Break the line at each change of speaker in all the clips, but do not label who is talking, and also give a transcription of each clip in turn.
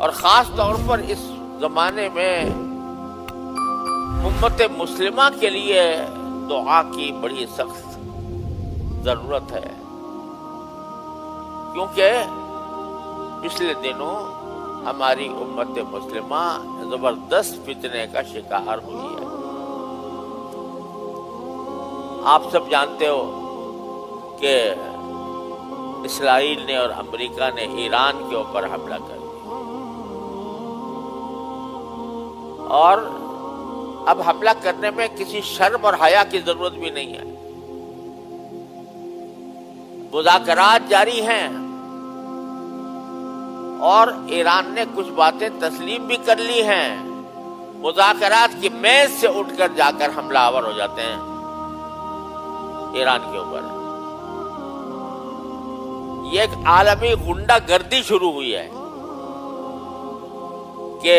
اور خاص طور پر اس زمانے میں امت مسلمہ کے لیے دعا کی بڑی سخت ضرورت ہے، کیونکہ پچھلے دنوں ہماری امت مسلمہ زبردست فتنے کا شکار ہوئی ہے۔ آپ سب جانتے ہو کہ اسرائیل نے اور امریکہ نے ایران کے اوپر حملہ کر دیا، اور اب حملہ کرنے میں کسی شرم اور حیا کی ضرورت بھی نہیں ہے۔ مذاکرات جاری ہیں اور ایران نے کچھ باتیں تسلیم بھی کر لی ہیں۔ مذاکرات کی میز سے اٹھ کر جا کر حملہ آور ہو جاتے ہیں ایران کے اوپر۔ یہ ایک عالمی غنڈہ گردی شروع ہوئی ہے کہ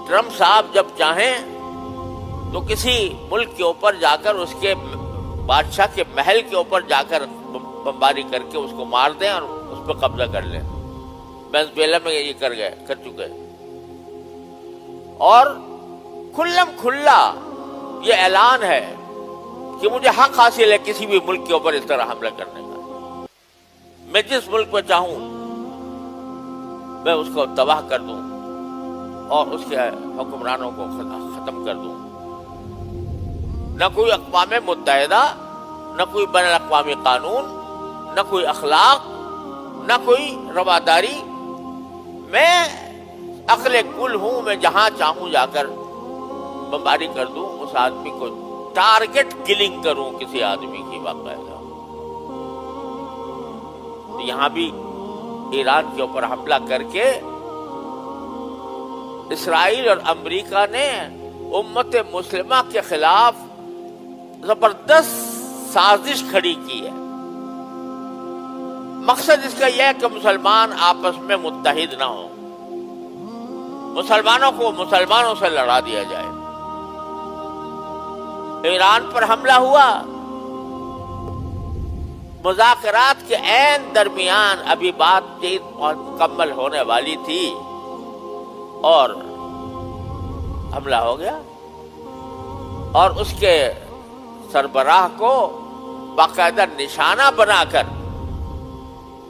ٹرمپ صاحب جب چاہیں تو کسی ملک کے اوپر جا کر اس کے بادشاہ کے محل کے اوپر جا کر بمباری کر کے اس کو مار دیں اور اس پہ قبضہ کر لیں۔ وینزویلا میں یہ کر چکے، اور کھلم کھلا یہ اعلان ہے کہ مجھے حق حاصل ہے کسی بھی ملک کے اوپر اس طرح حملہ کرنے کا۔ میں جس ملک میں چاہوں میں اس کو تباہ کر دوں اور اس کے حکمرانوں کو ختم کر دوں۔ نہ کوئی اقوام متحدہ، نہ کوئی بین الاقوامی قانون، نہ کوئی اخلاق، نہ کوئی رواداری۔ میں عقل کل ہوں، میں جہاں چاہوں جا کر بمباری کر دوں، اس آدمی کو ٹارگٹ کلنگ کروں کسی آدمی کی باقاعدہ۔ یہاں بھی ایران کے اوپر حملہ کر کے اسرائیل اور امریکہ نے امت مسلمہ کے خلاف زبردست سازش کھڑی کی ہے۔ مقصد اس کا یہ ہے کہ مسلمان آپس میں متحد نہ ہوں، مسلمانوں کو مسلمانوں سے لڑا دیا جائے۔ ایران پر حملہ ہوا، مذاکرات کے عین درمیان ابھی بات چیت مکمل ہونے والی تھی اور حملہ ہو گیا، اور اس کے سربراہ کو باقاعدہ نشانہ بنا کر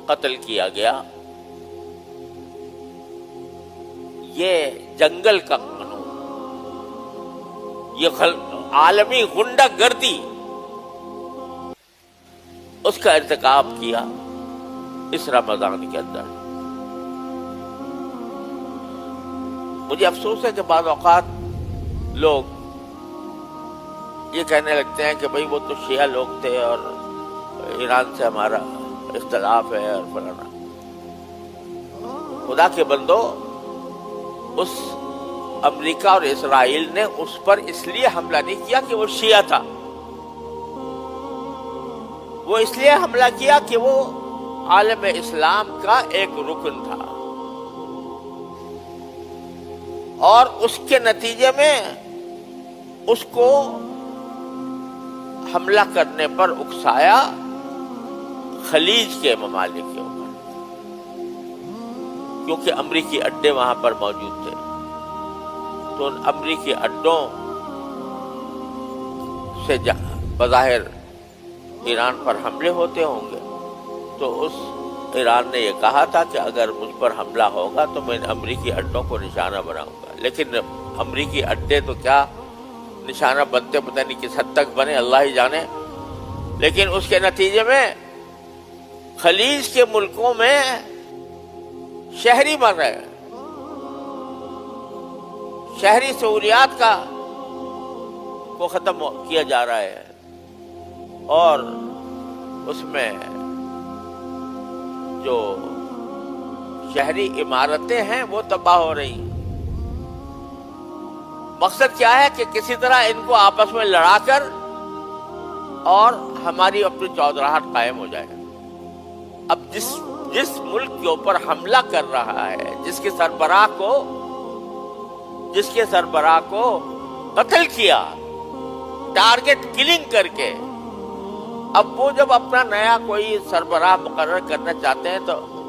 قتل کیا گیا۔ یہ جنگل کا قانون، یہ عالمی غنڈہ گردی، اس کا ارتکاب کیا اس رمضان کے اندر۔ مجھے افسوس ہے کہ بعض اوقات لوگ یہ کہنے لگتے ہیں کہ بھئی وہ تو شیعہ لوگ تھے اور ایران سے ہمارا اختلاف ہے اور فلانا۔ خدا کے بندو، اس امریکہ اور اسرائیل نے اس پر اس لیے حملہ نہیں کیا کہ وہ شیعہ تھا، وہ اس لیے حملہ کیا کہ وہ عالم اسلام کا ایک رکن تھا، اور اس کے نتیجے میں اس کو حملہ کرنے پر اکسایا خلیج کے ممالک کے اوپر، کیونکہ امریکی اڈے وہاں پر موجود تھے۔ تو ان امریکی اڈوں سے بظاہر ایران پر حملے ہوتے ہوں گے، تو اس ایران نے یہ کہا تھا کہ اگر مجھ پر حملہ ہوگا تو میں ان امریکی اڈوں کو نشانہ بناؤں گا۔ لیکن امریکی اڈے تو کیا نشانہ بنتے، پتہ نہیں کس حد تک بنے، اللہ ہی جانے۔ لیکن اس کے نتیجے میں خلیج کے ملکوں میں شہری مر رہے ہیں، شہری سہولیات کو ختم کیا جا رہا ہے، اور اس میں جو شہری عمارتیں ہیں وہ تباہ ہو رہی ہیں۔ مقصد کیا ہے کہ کسی طرح ان کو آپس میں لڑا کر اور ہماری اپنی چودراہٹ قائم ہو جائے۔ اب جس ملک کے اوپر حملہ کر رہا ہے، جس کے سربراہ کو قتل کیا ٹارگٹ کلنگ کر کے، اب وہ جب اپنا نیا کوئی سربراہ مقرر کرنا چاہتے ہیں تو